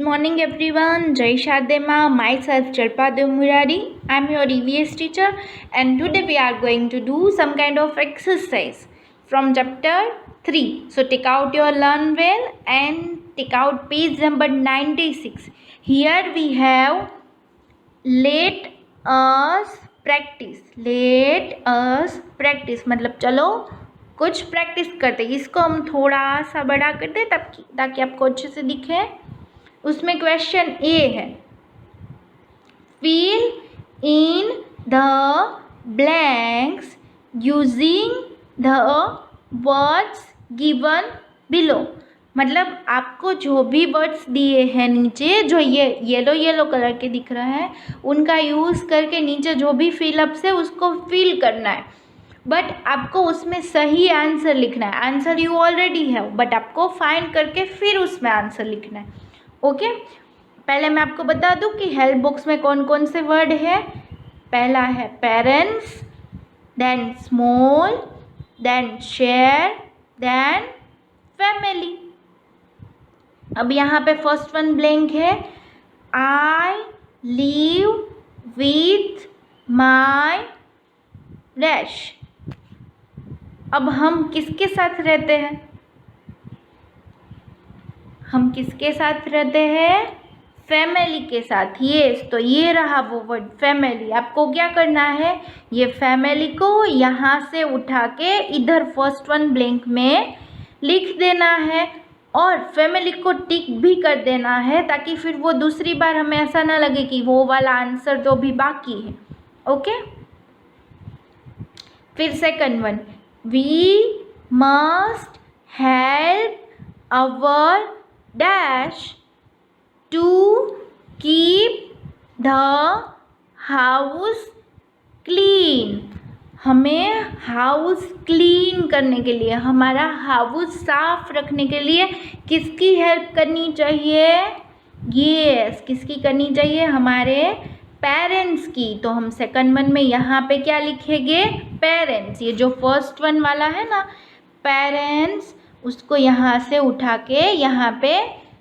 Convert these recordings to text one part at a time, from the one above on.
morning everyone. Jai Shadema. Myself Chalpadev Murari. I am your EVS teacher and today we are going to do some kind of exercise from chapter 3. So take out your Learn Well and take out page number 96. Here we have let us practice. Let us practice मतलब चलो कुछ practice करते हैं. इसको हम थोड़ा सा बड़ा करते हैं ताकि आपको अच्छे से दिखे. उसमें क्वेश्चन ए है, fill in the blanks using the words given below. मतलब आपको जो भी वर्ड्स दिए हैं नीचे, जो ये येलो कलर के दिख रहा है, उनका यूज़ करके नीचे जो भी फिलअप्स है उसको फिल करना है. बट आपको उसमें सही आंसर लिखना है. आंसर यू ऑलरेडी है बट आपको फाइंड करके फिर उसमें आंसर लिखना है. ओके पहले मैं आपको बता दूं कि हेल्प बॉक्स में कौन कौन से वर्ड है. पहला है parents, then small, then share, then family. अब यहाँ पे फर्स्ट वन ब्लैंक है, I live with my dash. अब हम किसके साथ रहते हैं? हम किसके साथ रहते हैं? फैमिली के साथ. यस, तो ये रहा वो वर्ड फैमिली. आपको क्या करना है, ये फैमिली को यहाँ से उठा के इधर फर्स्ट वन ब्लैंक में लिख देना है और फैमिली को टिक भी कर देना है ताकि फिर वो दूसरी बार हमें ऐसा ना लगे कि वो वाला आंसर तो भी बाकी है. ओके फिर second one, we must help our dash to keep the house clean. हमें हाउस क्लीन करने के लिए, हमारा हाउस साफ रखने के लिए किसकी हेल्प करनी चाहिए? यस, किसकी करनी चाहिए? हमारे पेरेंट्स की. तो हम सेकंड वन में यहाँ पे क्या लिखेंगे? पेरेंट्स. ये जो फर्स्ट वन वाला है ना पेरेंट्स, उसको यहाँ से उठा के यहाँ पे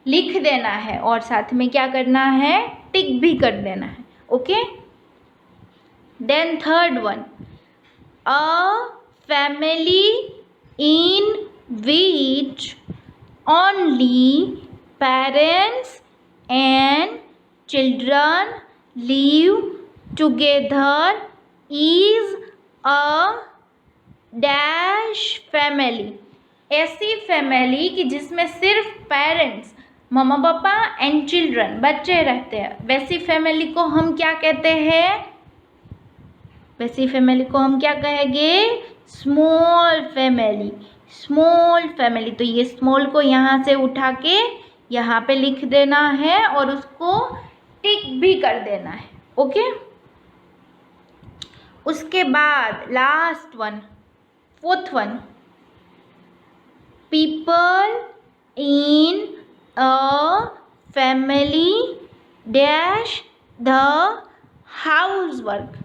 लिख देना है और साथ में क्या करना है? टिक भी कर देना है. Okay then third one, a family in which only parents and children live together is a dash family. ऐसी फैमिली कि जिसमें सिर्फ पेरेंट्स, मम्मा पापा एंड चिल्ड्रन, बच्चे रहते हैं, वैसी फैमिली को हम क्या कहते हैं? वैसी फैमिली को हम क्या कहेंगे? Small family. Small family. तो ये स्मॉल को यहाँ से उठा के यहाँ पे लिख देना है और उसको टिक भी कर देना है. ओके उसके बाद last one, fourth one, people in a family dash the housework.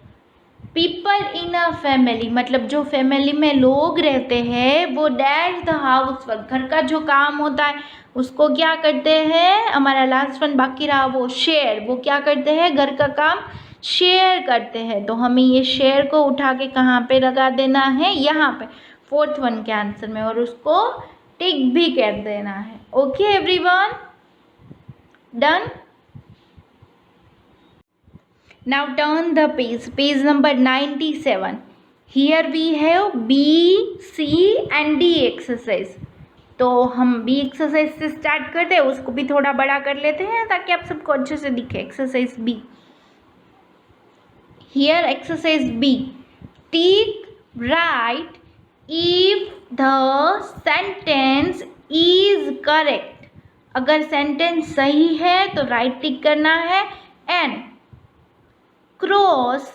people in a family मतलब जो फैमिली में लोग रहते हैं वो डैश द हाउसवर्क, घर का जो काम होता है उसको क्या करते हैं? हमारा लास्ट वन बाकी रहा वो शेयर. वो क्या करते हैं? घर का काम शेयर करते हैं. तो हमें ये शेयर को उठा के कहाँ पे लगा देना है? यहाँ पे फोर्थ वन के आंसर में, और उसको टिक भी कर देना है. Okay everyone, done. Now turn the page number 97. Here we have B, C and D exercise. तो हम बी एक्सरसाइज से स्टार्ट करते हैं, उसको भी थोड़ा बड़ा कर लेते हैं ताकि आप सबको अच्छे से दिखे. Exercise B. Here exercise B, tick right if the sentence is correct. अगर सेंटेंस सही है तो राइट टिक करना है एंड क्रॉस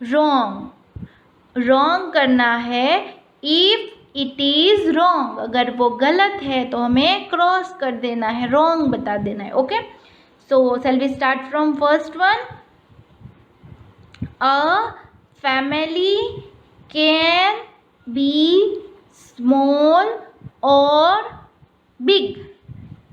रॉन्ग करना है if it is wrong. अगर वो गलत है तो हमें क्रॉस कर देना है, रॉन्ग बता देना है. Okay so shall we start from first one. A family can be small or big.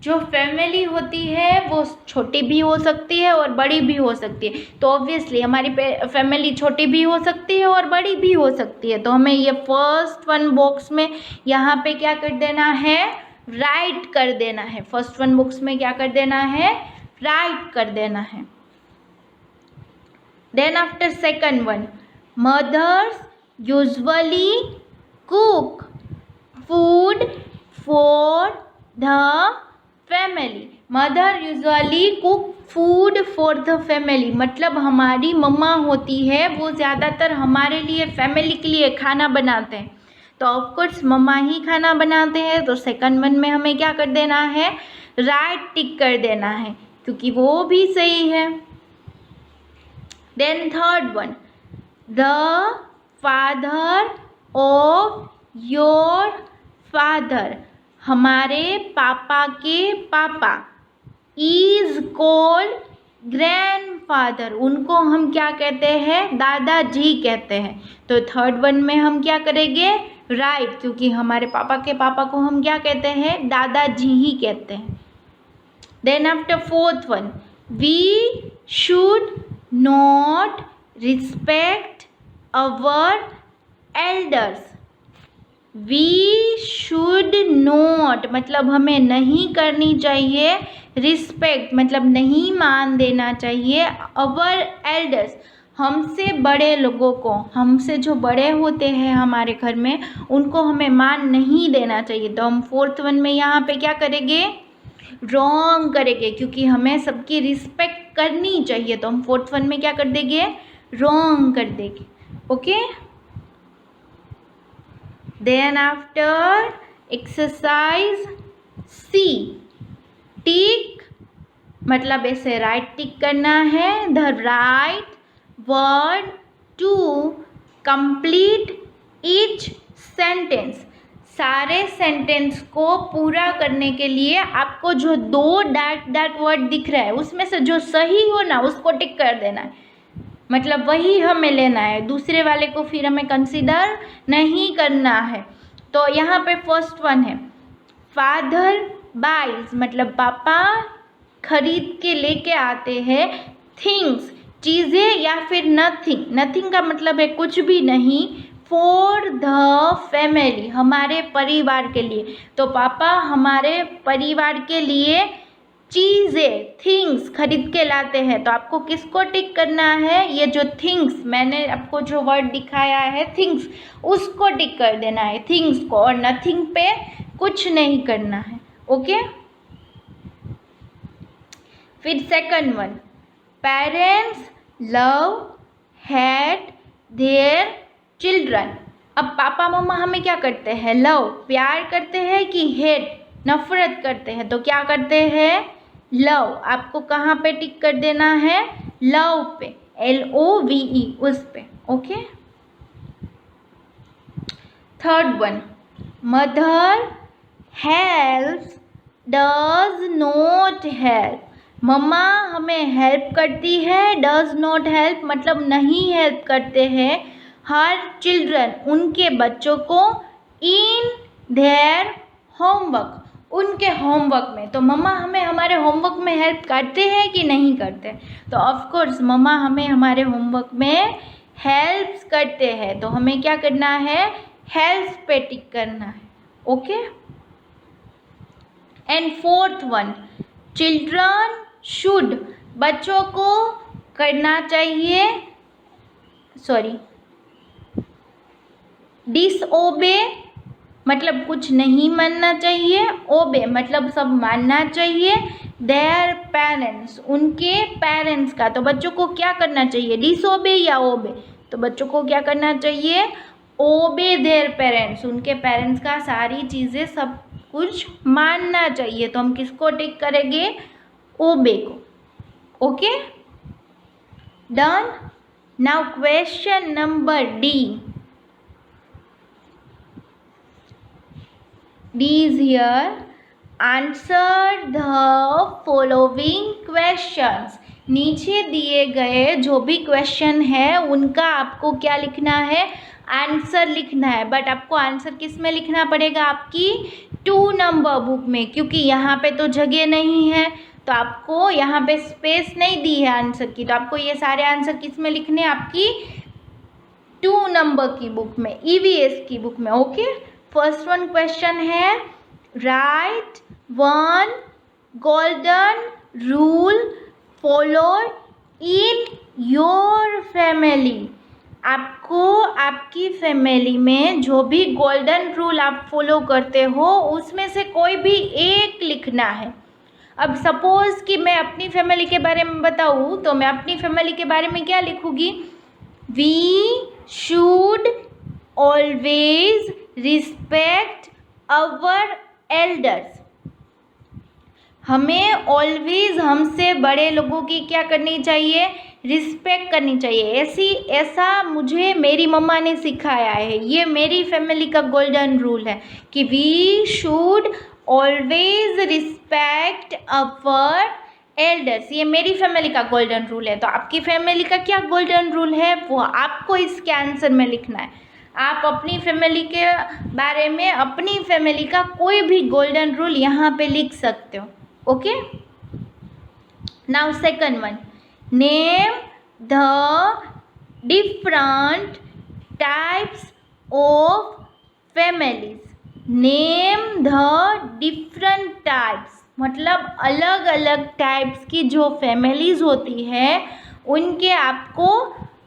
जो फैमिली होती है वो छोटी भी हो सकती है और बड़ी भी हो सकती है। तो ऑब्वियसली हमारी फैमिली छोटी भी हो सकती है और बड़ी भी हो सकती है। तो हमें ये फर्स्ट वन बॉक्स में यहाँ पे क्या कर देना है, राइट कर देना है। फर्स्ट वन बॉक्स में क्या कर देना है, राइट कर देना है। Then after second one, mothers usually cook food for the family. Mother usually cook food for the family, मतलब हमारी मम्मा होती है वो ज़्यादातर हमारे लिए, फैमिली के लिए खाना बनाते हैं। तो ऑफकोर्स मम्मा ही खाना बनाते हैं। तो सेकंड वन में हमें क्या कर देना है, राइट टिक कर देना है, क्योंकि वो भी सही है। Then third one, the father of your father, हमारे पापा के पापा, इज कॉल्ड ग्रैंडफादर, उनको हम क्या कहते हैं, दादाजी कहते हैं। तो थर्ड वन में हम क्या करेंगे, राइट, क्योंकि हमारे पापा के पापा को हम क्या कहते हैं, दादाजी ही कहते हैं। Then after fourth one, we should not respect our elders. We should not मतलब हमें नहीं करनी चाहिए, रिस्पेक्ट मतलब नहीं मान देना चाहिए, अवर एल्डर्स हमसे बड़े लोगों को, हमसे जो बड़े होते हैं हमारे घर में, उनको हमें मान नहीं देना चाहिए। तो हम फोर्थ वन में यहाँ पे क्या करेंगे, रॉन्ग करेंगे, क्योंकि हमें सबकी रिस्पेक्ट करनी चाहिए। तो हम फोर्थ वन में क्या कर देंगे, रॉन्ग कर देंगे। Okay. Then after exercise C, tick मतलब ऐसे राइट टिक करना है, the right word to complete each sentence. सारे सेंटेंस को पूरा करने के लिए आपको जो दो डैट वर्ड दिख रहा है उसमें से जो सही हो ना उसको टिक कर देना है, मतलब वही हमें लेना है, दूसरे वाले को फिर हमें कंसीडर नहीं करना है। तो यहाँ पे फर्स्ट वन है, फादर बाइज मतलब पापा खरीद के लेके आते हैं, थिंग्स चीज़ें या फिर नथिंग, नथिंग का मतलब है कुछ भी नहीं, फॉर द फैमिली हमारे परिवार के लिए। तो पापा हमारे परिवार के लिए चीज़ें थिंग्स खरीद के लाते हैं। तो आपको किसको टिक करना है, ये जो थिंग्स मैंने आपको जो वर्ड दिखाया है थिंग्स, उसको टिक कर देना है, थिंग्स को, और नथिंग पे कुछ नहीं करना है। ओके। फिर second one, parents love hat their children. अब पापा मम्मा हमें क्या करते हैं, लव प्यार करते हैं कि हेट नफरत करते हैं। तो क्या करते हैं, लव। आपको कहाँ पे टिक कर देना है, लव पे, LOVE उस पे। Okay. Third one, mother helps does not help. मम्मा हमें हेल्प करती है, डज नॉट हेल्प मतलब नहीं हेल्प करते हैं, हर चिल्ड्रन उनके बच्चों को, इन देयर होमवर्क उनके होमवर्क में। तो मम्मा हमें हमारे होमवर्क में हेल्प करते हैं कि नहीं करते, तो ऑफ कोर्स मम्मा हमें हमारे होमवर्क में हेल्प करते हैं। तो हमें क्या करना है, हेल्प पे टिक करना है। Okay. And fourth one, children should बच्चों को करना चाहिए, सॉरी डिसओबे मतलब कुछ नहीं मानना चाहिए, ओबे मतलब सब मानना चाहिए, देयर पेरेंट्स उनके पेरेंट्स का। तो बच्चों को क्या करना चाहिए, डिसओबे या ओबे, तो बच्चों को क्या करना चाहिए, ओबे देयर पेरेंट्स उनके पेरेंट्स का सारी चीज़ें सब कुछ मानना चाहिए। तो हम किसको टिक करेंगे, ओबे को। Okay done. Now question number D is here, answer the following questions। नीचे दिए गए जो भी क्वेश्चन है उनका आपको क्या लिखना है, आंसर लिखना है। बट आपको आंसर किस में लिखना पड़ेगा, आपकी 2 नंबर बुक में, क्योंकि यहाँ पे तो जगह नहीं है, तो आपको यहाँ पे स्पेस नहीं दी है आंसर की, तो आपको ये सारे आंसर किस में लिखने हैं, आपकी 2 नंबर की बुक में, ईवीएस की बुक में। ओके, फर्स्ट वन क्वेश्चन है, right 1 golden rule followed in your family. आपको आपकी फैमिली में जो भी गोल्डन रूल आप फॉलो करते हो उसमें से कोई भी एक लिखना है। अब सपोज कि मैं अपनी फैमिली के बारे में बताऊँ तो मैं अपनी फैमिली के बारे में क्या लिखूँगी, we should always respect our elders. हमें ऑलवेज हमसे बड़े लोगों की क्या करनी चाहिए, रिस्पेक्ट करनी चाहिए। ऐसा मुझे मेरी मम्मा ने सिखाया है, ये मेरी फैमिली का गोल्डन रूल है कि we should always respect our elders. ये मेरी फैमिली का गोल्डन रूल है। तो आपकी फैमिली का क्या गोल्डन रूल है वो आपको इसके आंसर में लिखना है। आप अपनी फैमिली के बारे में अपनी फैमिली का कोई भी गोल्डन रूल यहाँ पे लिख सकते हो। Okay, now second one, name the different types of families. Name the different types मतलब अलग अलग टाइप्स की जो फैमिलीज होती है उनके आपको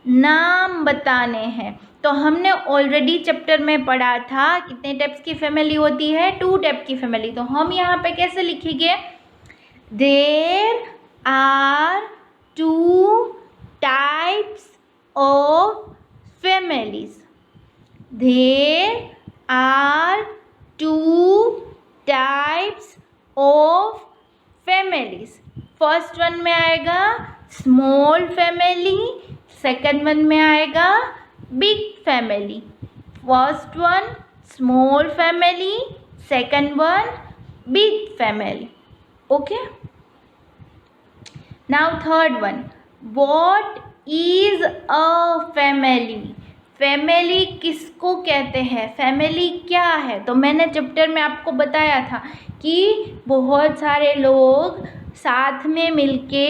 नाम बताने हैं। तो हमने ऑलरेडी चैप्टर में पढ़ा था कितने टाइप्स की फैमिली होती है, 2 टाइप की फैमिली। तो हम यहाँ पे कैसे लिखेंगे, there are 2 types of families. There are 2 types of families. First one में आएगा स्मॉल फैमिली, सेकंड वन में आएगा big family. First one small family, second one big family. Okay, now third one, what is a family. Family किसको कहते हैं, family क्या है। तो मैंने चैप्टर में आपको बताया था कि बहुत सारे लोग साथ में मिलके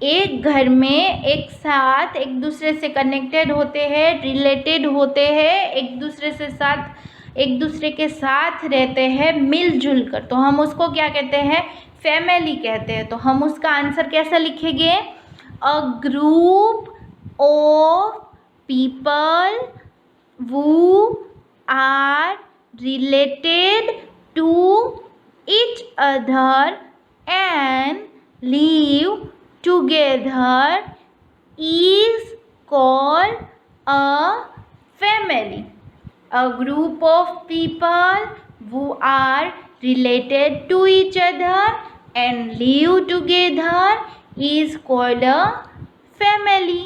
एक घर में एक साथ एक दूसरे से कनेक्टेड होते हैं, रिलेटेड होते हैं, एक दूसरे के साथ रहते हैं मिलजुल कर। तो हम उसको क्या कहते हैं, फैमिली कहते हैं। तो हम उसका आंसर कैसा लिखेंगे, a group of people who are related to each other and live together is called a family. A group of people who are related to each other and live together is called a family.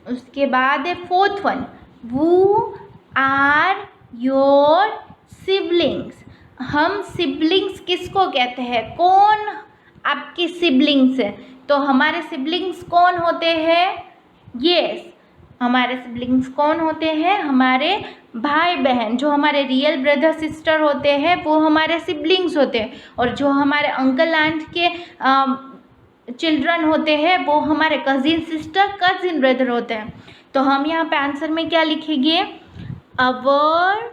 उसके बाद है fourth one, वो are your siblings. हम siblings किसको कहते हैं, कौन आपके सिबलिंग्स है। तो हमारे सिबलिंग्स कौन होते हैं, यस हमारे सिबलिंग्स कौन होते हैं, हमारे भाई बहन। जो हमारे रियल ब्रदर सिस्टर होते हैं वो हमारे सिबलिंग्स होते हैं, और जो हमारे अंकल आंट के चिल्ड्रन होते हैं वो हमारे कजिन सिस्टर कजिन ब्रदर होते हैं। तो हम यहाँ पे आंसर में क्या लिखेंगे, our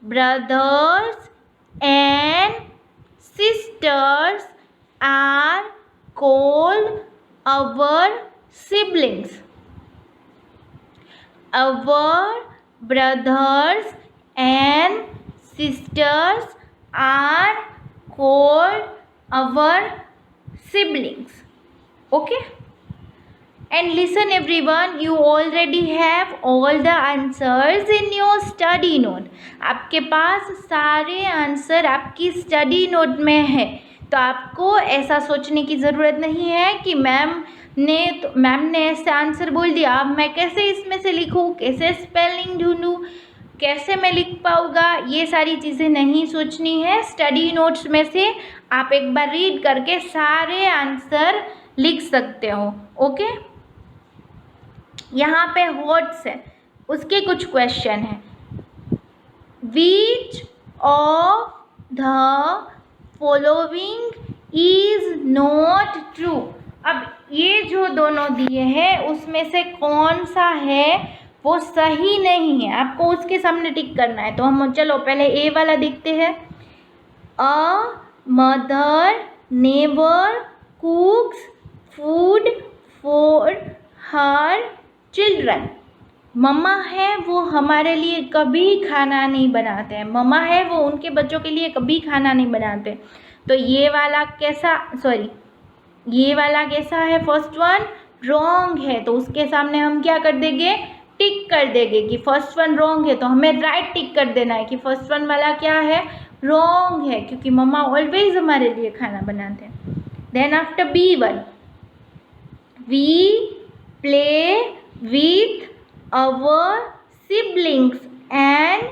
brothers and sisters are called our siblings. Our brothers and sisters are called our siblings. Okay, and listen everyone, you already have all the answers in your study note. आपके पास सारे answer आपकी study note में है। तो आपको ऐसा सोचने की ज़रूरत नहीं है कि मैम ने ऐसे आंसर बोल दिया, अब मैं कैसे इसमें से लिखूँ, कैसे स्पेलिंग ढूंढूँ, कैसे मैं लिख पाऊँगा, ये सारी चीज़ें नहीं सोचनी है। स्टडी नोट्स में से आप एक बार रीड करके सारे आंसर लिख सकते हो। ओके, यहाँ पे व्हाट्स है, उसके कुछ क्वेश्चन हैं। Which of the following is not true. अब ये जो दोनों दिए हैं उसमें से कौन सा है वो सही नहीं है, आपको उसके सामने टिक करना है। तो हम चलो पहले ए वाला देखते हैं। A mother never cooks food for her children. मम्मा है वो हमारे लिए कभी खाना नहीं बनाते हैं, मम्मा है वो उनके बच्चों के लिए कभी खाना नहीं बनाते। तो ये वाला कैसा, सॉरी ये वाला कैसा है, फर्स्ट वन रॉन्ग है। तो उसके सामने हम क्या कर देंगे, टिक कर देंगे कि फर्स्ट वन रॉन्ग है, तो हमें राइट टिक कर देना है कि फर्स्ट वन वाला क्या है, रॉन्ग है, क्योंकि मम्मा ऑलवेज हमारे लिए खाना बनाते हैं। Then after B one, we play with our siblings and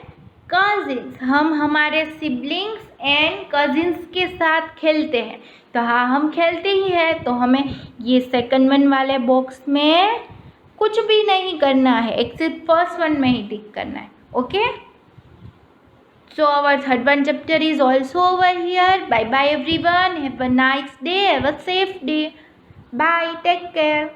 cousins. हम हमारे सिबलिंग्स एंड कजिन्स के साथ खेलते हैं। तो हाँ, हम खेलते ही हैं, तो हमें ये सेकंड वन वाले बॉक्स में कुछ भी नहीं करना है, एक्सेप्ट फर्स्ट वन में ही टिक करना है। Okay, so our third one chapter is also over here. Bye bye everyone, have a nice day, have a safe day, bye, take care.